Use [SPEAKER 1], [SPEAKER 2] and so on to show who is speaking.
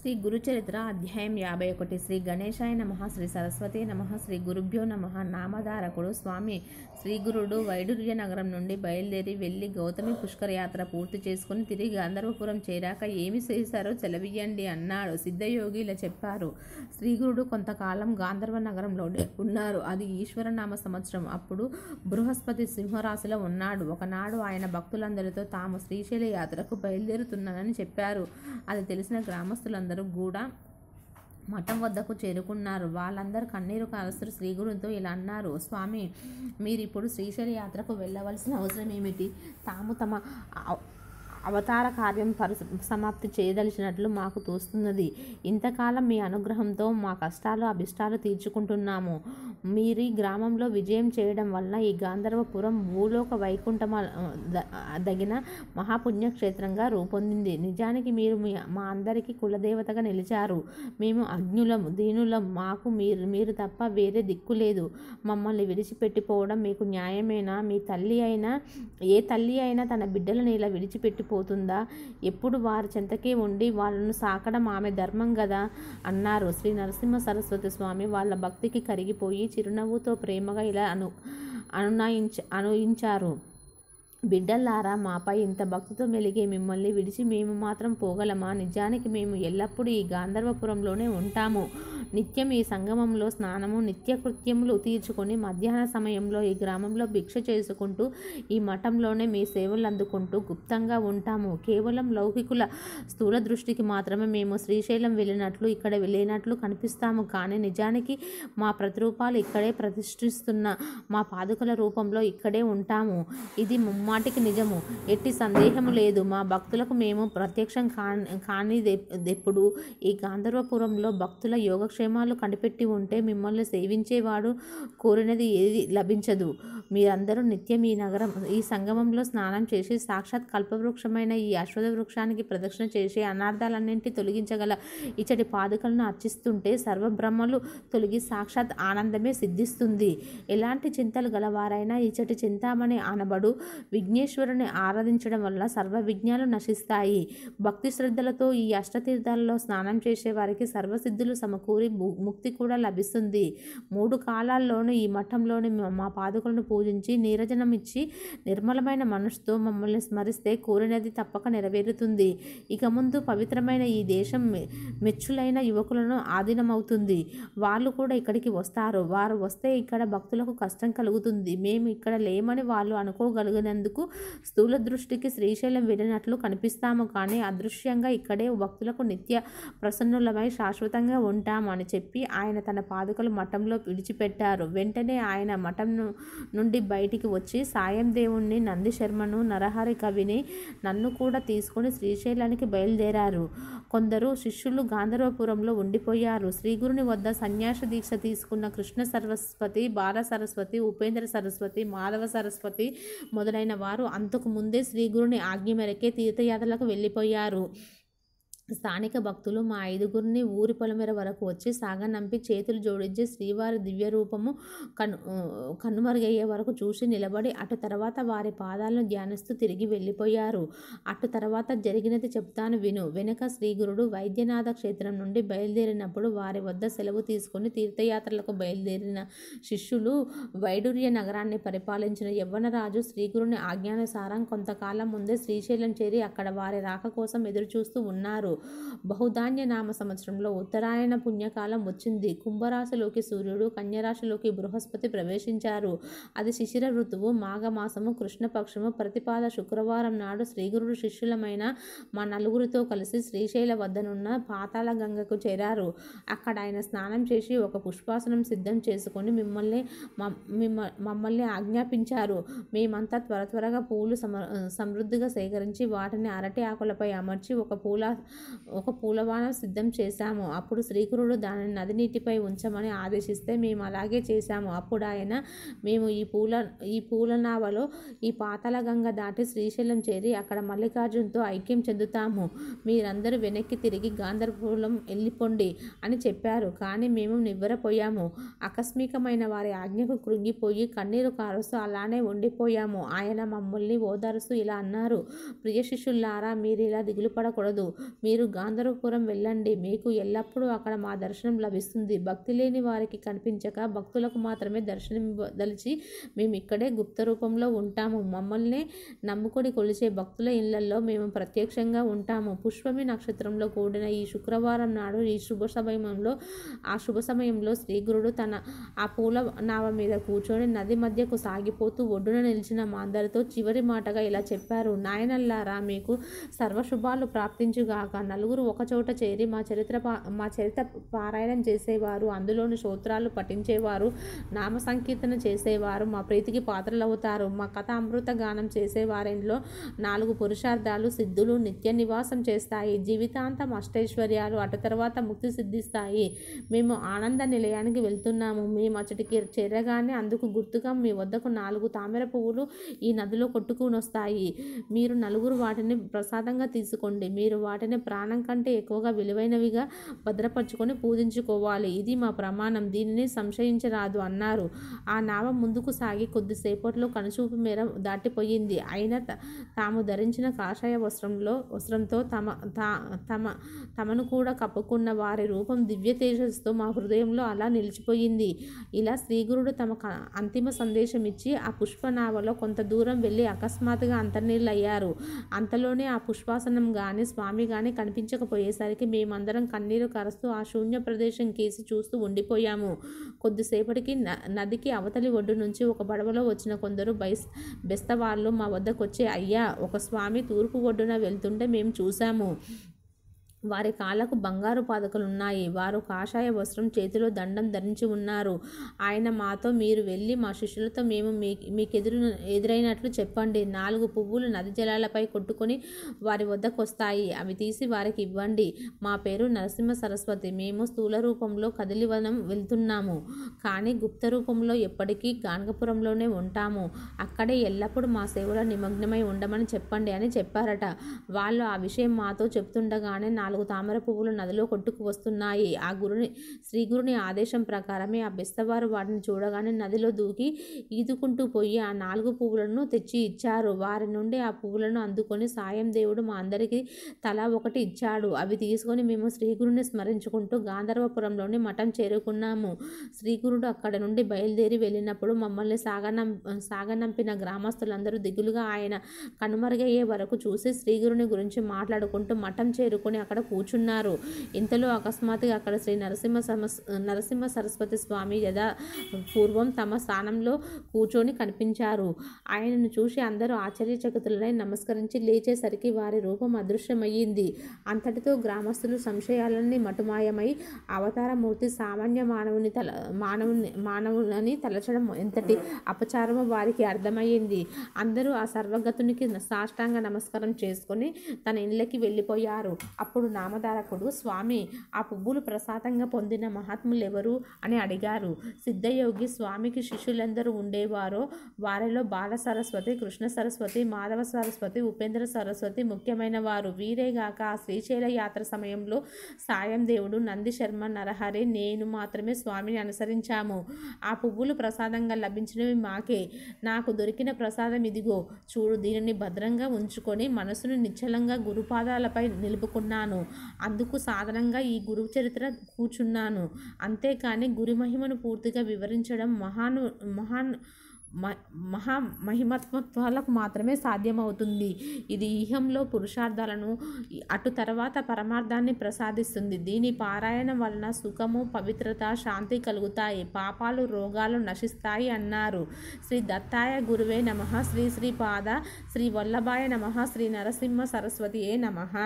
[SPEAKER 1] శ్రీ గురుచరిత్ర అధ్యాయం 51. శ్రీ గణేశాయ నమః. శ్రీ సరస్వతి నమః. శ్రీ గురుభ్యో నమః. నామధారకుడు స్వామి శ్రీగురుడు వైడూర్య నగరం నుండి బయలుదేరి వెళ్ళి గౌతమి పుష్కర యాత్ర పూర్తి చేసుకుని తిరిగి గంధర్వపురం చేరాక ఏమి చేశారో సెలవియ్యండి అన్నాడు. సిద్ధయోగి ఇలా చెప్పారు. శ్రీగురుడు కొంతకాలం గాంధర్వ నగరంలోనే ఉన్నారు. అది ఈశ్వరనామ సంవత్సరం. అప్పుడు బృహస్పతి సింహరాశిలో ఉన్నాడు. ఒకనాడు ఆయన భక్తులందరితో తాము శ్రీశైల యాత్రకు బయలుదేరుతున్నానని చెప్పారు. అది తెలిసిన గ్రామస్తులందరూ కూడా మఠం వద్దకు చేరుకున్నారు. వాళ్ళందరూ కన్నీరు కారుస్తూ శ్రీగురుతో ఇలా అన్నారు. స్వామి, మీరిప్పుడు శ్రీశైల యాత్రకు వెళ్ళవలసిన అవసరం ఏమిటి? తాము తమ అవతార కార్యం సమాప్తి చేయదలిచినట్లు మాకు తోస్తున్నది. ఇంతకాలం మీ అనుగ్రహంతో మా కష్టాలు అభిష్టాలు తీర్చుకుంటున్నాము. మీరీ గ్రామంలో విజయం చేయడం వలన ఈ గాంధర్వపురం భూలోక వైకుంఠమ దగిన మహాపుణ్యక్షేత్రంగా రూపొందింది. నిజానికి మీరు మా అందరికీ కులదేవతగా నిలిచారు. మేము అజ్ఞులం, దీనులం. మాకు మీరు తప్ప వేరే దిక్కు లేదు. మమ్మల్ని విడిచిపెట్టిపోవడం మీకు న్యాయమేనా? మీ తల్లి అయినా ఏ తల్లి అయినా తన బిడ్డలను ఇలా విడిచిపెట్టిపోతుందా? ఎప్పుడు వారి చెంతకే ఉండి వాళ్ళను సాకడం ఆమె ధర్మం కదా అన్నారు. శ్రీ నరసింహ సరస్వతి స్వామి వాళ్ళ భక్తికి కరిగిపోయి చిరునవ్వుతో ప్రేమగా ఇలా అనుయించారు. బిడ్డల్లారా, మాపై ఇంత భక్తితో మెలిగే మిమ్మల్ని విడిచి మేము మాత్రం పోగలమా? నిజానికి మేము ఎల్లప్పుడూ ఈ గాంధర్వపురంలోనే ఉంటాము. నిత్యం ఈ సంగమంలో స్నానము, నిత్యకృత్యములు తీర్చుకొని మధ్యాహ్న సమయంలో ఈ గ్రామంలో భిక్ష చేసుకుంటూ ఈ మఠంలోనే మీ సేవలు అందుకుంటూ గుప్తంగా ఉంటాము. కేవలం లౌకికుల స్థూల దృష్టికి మాత్రమే మేము శ్రీశైలం వెళ్ళినట్లు ఇక్కడ వెళ్ళినట్లు కనిపిస్తాము. కానీ నిజానికి మా ప్రతిరూపాలు ఇక్కడే ప్రతిష్ఠిస్తున్న మా పాదుకల రూపంలో ఇక్కడే ఉంటాము. ఇది మాటికి నిజము, ఎట్టి సందేహము లేదు. మా భక్తులకు మేము ప్రత్యక్షం కానిదెప్పుడు. ఈ గాంధర్వపురంలో భక్తుల యోగక్షేమాలు కనిపెట్టి ఉంటే మిమ్మల్ని సేవించేవాడు కోరినది ఏది లభించదు. మీరందరూ నిత్యం ఈ సంగమంలో స్నానం చేసి సాక్షాత్ కల్పవృక్షమైన ఈ అశ్వథ వృక్షానికి ప్రదక్షిణ చేసి అనార్థాలన్నింటి తొలగించగల ఇచ్చటి పాదుకలను అర్చిస్తుంటే సర్వబ్రహ్మలు తొలగి సాక్షాత్ ఆనందమే సిద్ధిస్తుంది. ఎలాంటి చింతలు గలవారైనా ఇచ్చటి చింతామణి అనబడు విఘ్నేశ్వరుని ఆరాధించడం వల్ల సర్వ విఘ్నాలు నశిస్తాయి. భక్తి శ్రద్ధలతో ఈ అష్టతీర్థాలలో స్నానం చేసే వారికి సర్వసిద్ధులు సమకూరి ముక్తి కూడా లభిస్తుంది. 3 కాలాల్లోనూ ఈ మఠంలోని మా పాదుకలను పూజించి నీరజనం ఇచ్చి నిర్మలమైన మనసుతో మమ్మల్ని స్మరిస్తే కోరినది తప్పక నెరవేరుతుంది. ఇక ముందు పవిత్రమైన ఈ దేశం మెచ్చులైన యువకులను ఆధీనమవుతుంది. వాళ్ళు కూడా ఇక్కడికి వస్తారు. వారు వస్తే ఇక్కడ భక్తులకు కష్టం కలుగుతుంది. మేము ఇక్కడ లేమని వాళ్ళు అనుకోగలిగినందుకు స్థూల దృష్టికి శ్రీశైలం వెళ్ళినట్లు కనిపిస్తాము. కానీ అదృశ్యంగా ఇక్కడే భక్తులకు నిత్య ప్రసన్నులమై శాశ్వతంగా ఉంటామని చెప్పి ఆయన తన పాదుకలు మఠంలో విడిచిపెట్టారు. వెంటనే ఆయన మఠం నుండి బయటికి వచ్చి సాయం దేవుణ్ణి, నంది శర్మను, నరహరి కవిని, నన్ను కూడా తీసుకొని శ్రీశైలానికి బయలుదేరారు. కొందరు శిష్యులు గాంధర్వపురంలో ఉండిపోయారు. శ్రీగురుని వద్ద సన్యాస దీక్ష తీసుకున్న కృష్ణ సరస్వతి, బాల సరస్వతి, ఉపేంద్ర సరస్వతి, మాధవ సరస్వతి మొదలైన వారు అంతకు ముందే శ్రీగురుని ఆజ్ఞ మేరకే తీర్థయాత్రలకు వెళ్ళిపోయారు. స్థానిక భక్తులు మా 5గురిని ఊరి పొలమేర వరకు వచ్చి సాగనంపి చేతులు జోడించి శ్రీవారి దివ్య రూపము కనుమరుగయ్యే వరకు చూసి నిలబడి అటు తర్వాత వారి పాదాలను ధ్యానిస్తూ తిరిగి వెళ్ళిపోయారు. అటు తర్వాత జరిగినది చెప్తాను విను. వెనుక శ్రీగురుడు వైద్యనాథ క్షేత్రం నుండి బయలుదేరినప్పుడు వారి వద్ద సెలవు తీసుకుని తీర్థయాత్రలకు బయలుదేరిన శిష్యులు వైడూర్య నగరాన్ని పరిపాలించిన యవ్వనరాజు శ్రీగురుని ఆజ్ఞానుసారం కొంతకాలం ముందే శ్రీశైలం చేరి అక్కడ వారి రాక కోసం ఎదురుచూస్తూ ఉన్నారు. బహుధాన్య నామ సంవత్సరంలో ఉత్తరాయణ పుణ్యకాలం వచ్చింది. కుంభరాశిలోకి సూర్యుడు, కన్యరాశిలోకి బృహస్పతి ప్రవేశించారు. అది శిశిర ఋతువు, మాఘమాసము, కృష్ణపక్షము. ప్రతిపాద శుక్రవారం నాడు శ్రీగురుడు శిష్యులమైన మా 4గురితో కలిసి శ్రీశైల వద్దనున్న పాతాళ గంగకు చేరారు. అక్కడ ఆయన స్నానం చేసి ఒక పుష్పాసనం సిద్ధం చేసుకొని మమ్మల్ని ఆజ్ఞాపించారు. మేమంతా త్వరగా పూలు సమృద్ధిగా సేకరించి వాటిని అరటి ఆకులపై అమర్చి ఒక పూలవానం సిద్ధం చేశాము. అప్పుడు శ్రీగురుడు దానిని నది నీటిపై ఉంచమని ఆదేశిస్తే మేము అలాగే చేశాము. అప్పుడు ఆయన, మేము ఈ పూల నావలో ఈ పాతాళ గంగ దాటి శ్రీశైలం చేరి అక్కడ మల్లికార్జున్తో ఐక్యం చెందుతాము. మీరందరూ వెనక్కి తిరిగి గాంధర్వపురం వెళ్ళిపోండి అని చెప్పారు. కానీ మేము నివ్వెరపోయాము. ఆకస్మికమైన వారి ఆజ్ఞకు కృంగిపోయి కన్నీరు కారుస్తూ అలానే ఉండిపోయాము. ఆయన మమ్మల్ని ఓదారుస్తూ ఇలా అన్నారు. ప్రియ శిష్యులారా, మీరు ఇలా దిగులు పడకూడదు. మీ మీరు గాంధర్వపురం వెళ్ళండి, మీకు ఎల్లప్పుడూ అక్కడ మా దర్శనం లభిస్తుంది. భక్తి లేని వారికి కనిపించక భక్తులకు మాత్రమే దర్శనమివ్వదలిచి మేము ఇక్కడే గుప్త రూపంలో ఉంటాము. మమ్మల్ని నమ్ముకొని కొలిచే భక్తుల ఇళ్లలో మేము ప్రత్యక్షంగా ఉంటాము. పుష్పమి నక్షత్రంలో కూడిన ఈ శుక్రవారం నాడు ఈ శుభ సమయంలో శ్రీగురుడు ఆ పూల నావ మీద కూర్చొని నది మధ్యకు సాగిపోతూ ఒడ్డున నిలిచిన మా అందరితో చివరి మాటగా ఇలా చెప్పారు. నాయనల్లారా, మీకు సర్వశుభాలు ప్రాప్తించుగాక. నలుగురు ఒకచోట చేరి మా చరిత్ర పారాయణం చేసేవారు, అందులోని స్తోత్రాలు పఠించేవారు, నామ సంకీర్తన చేసేవారు మా ప్రీతికి పాత్రలవుతారు. మా కథ అమృత గానం చేసేవారిలో 4 పురుషార్థాలు సిద్ధులు నిత్య నివాసం చేస్తాయి. జీవితాంతం అష్టైశ్వర్యాలు, అటు తర్వాత ముక్తి సిద్ధిస్తాయి. మేము ఆనంద నిలయానికి వెళ్తున్నాము. మేము అచ్చటికి చేరగానే అందుకు గుర్తుగా మీ వద్దకు 4 తామర పువ్వులు ఈ నదిలో కొట్టుకుని వస్తాయి. మీరు నలుగురు వాటిని ప్రసాదంగా తీసుకోండి. మీరు వాటిని ప్రాణం కంటే ఎక్కువగా విలువైనవిగా భద్రపరుచుకొని పూజించుకోవాలి. ఇది మా ప్రమాణం, దీనిని సంశయించరాదు అన్నారు. ఆ నావ ముందుకు సాగి కొద్దిసేపట్లో కనుచూపు మేర దాటిపోయింది. అయినా తాము ధరించిన కాషాయ వస్త్రంతో తమను కూడా కప్పుకున్న వారి రూపం దివ్య తేజస్సుతో మా హృదయంలో అలా నిలిచిపోయింది. ఇలా శ్రీగురుడు తమ అంతిమ సందేశం ఇచ్చి ఆ పుష్పనావలో కొంత దూరం వెళ్ళి అకస్మాత్తుగా అంతర్నీళ్ళయ్యారు. అంతలోనే ఆ పుష్పాసనం గాని స్వామి గాని కనిపించకపోయేసరికి మేమందరం కన్నీరు కరుస్తూ ఆ శూన్య ప్రదేశం కేసి చూస్తూ ఉండిపోయాము. కొద్దిసేపటికి నదికి అవతలి ఒడ్డు నుంచి ఒక బడవలో వచ్చిన కొందరు బెస్తవాళ్ళు మా వద్దకు వచ్చి, అయ్యా, ఒక స్వామి తూర్పు ఒడ్డున వెళ్తుంటే మేము చూశాము. వారి కాళ్ళకు బంగారు పాదకులున్నాయి. వారు కాషాయ వస్త్రం, చేతిలో దండం ధరించి ఉన్నారు. ఆయన మాతో, మీరు వెళ్ళి మా శిష్యులతో మేము ఎదురైనట్లు చెప్పండి. 4 పువ్వులు నది జలాలపై కొట్టుకొని వారి వద్దకు వస్తాయి. అవి తీసి వారికి ఇవ్వండి. మా పేరు నరసింహ సరస్వతి. మేము స్థూల రూపంలో కదిలివనం వెళ్తున్నాము, కానీ గుప్త రూపంలో ఎప్పటికీ గానగపురంలోనే ఉంటాము. అక్కడే ఎల్లప్పుడూ మా సేవలో నిమగ్నమై ఉండమని చెప్పండి అని చెప్పారట. వాళ్ళు ఆ విషయం మాతో చెప్తుండగానే 4 తామర పువ్వులు నదిలో కొట్టుకు వస్తున్నాయి. శ్రీగురుని ఆదేశం ప్రకారమే ఆ బెస్తవారు వాటిని చూడగానే నదిలో దూకి ఈదుకుంటూ పోయి ఆ 4 పువ్వులను తెచ్చి ఇచ్చారు. వారి నుండి ఆ పువ్వులను అందుకొని సాయం దేవుడు మా అందరికీ తలా ఒకటి ఇచ్చాడు. అవి తీసుకొని మేము శ్రీగురుని స్మరించుకుంటూ గాంధర్వపురంలోని మఠం చేరుకున్నాము. శ్రీగురుడు అక్కడ నుండి బయలుదేరి వెళ్ళినప్పుడు మమ్మల్ని సాగనంపిన గ్రామస్తులందరూ దిగులుగా ఆయన కనుమరుగయ్యే వరకు చూసి శ్రీగురుని గురించి మాట్లాడుకుంటూ మఠం చేరుకుని అక్కడ కూర్చున్నారు. ఇంతలో అకస్మాత్తుగా అక్కడ శ్రీ నరసింహ సరస్వతి స్వామి పూర్వం తమ స్థానంలో కూర్చొని కనిపించారు. ఆయనను చూసి అందరూ ఆశ్చర్యచకితులై నమస్కరించి లేచేసరికి వారి రూపం అదృశ్యమయ్యింది. అంతటితో గ్రామస్తులు సంశయాలన్నీ మటుమాయమై అవతారమూర్తి సామాన్య మానవుని తలచడం ఎంతటి అపచారమో వారికి అర్థమయ్యింది. అందరూ ఆ సర్వగతునికి సాష్టాంగ నమస్కారం చేసుకుని తన ఇళ్ళకి వెళ్ళిపోయారు. అప్పుడు నామధారకుడు, స్వామి, ఆ పువ్వులు ప్రసాదంగా పొందిన మహాత్ములెవరు అని అడిగారు. సిద్ధయోగి స్వామికి శిష్యులెందరూ ఉండేవారో వారిలో బాల సరస్వతి, కృష్ణ సరస్వతి, మాధవ సరస్వతి, ఉపేంద్ర సరస్వతి ముఖ్యమైన వారు. వీరేగాక ఆ శ్రీశైల యాత్ర సమయంలో సాయం దేవుడు, నంది శర్మ, నరహరి, నేను మాత్రమే స్వామిని అనుసరించాము. ఆ పువ్వులు ప్రసాదంగా లభించినవి మాకే. నాకు దొరికిన ప్రసాదం ఇదిగో చూడు. దీనిని భద్రంగా ఉంచుకొని మనసును నిశ్చలంగా గురుపాదాలపై నిలుపుకున్నాను. అందుకు సాధనంగా ఈ గురువు చరిత్ర కూర్చున్నాను. అంతేకాని గురి మహిమను పూర్తిగా వివరించడం మహిమత్వాలకు మాత్రమే సాధ్యమవుతుంది. ఇది ఈహంలో పురుషార్థాలను, అటు తర్వాత పరమార్థాన్ని ప్రసాదిస్తుంది. దీని పారాయణం వలన సుఖము, పవిత్రత, శాంతి కలుగుతాయి. పాపాలు, రోగాలు నశిస్తాయి అన్నారు. శ్రీ దత్తాయ గురువే నమః. శ్రీ శ్రీపాద శ్రీ వల్లభాయ నమః. శ్రీ నరసింహ సరస్వతియే నమః.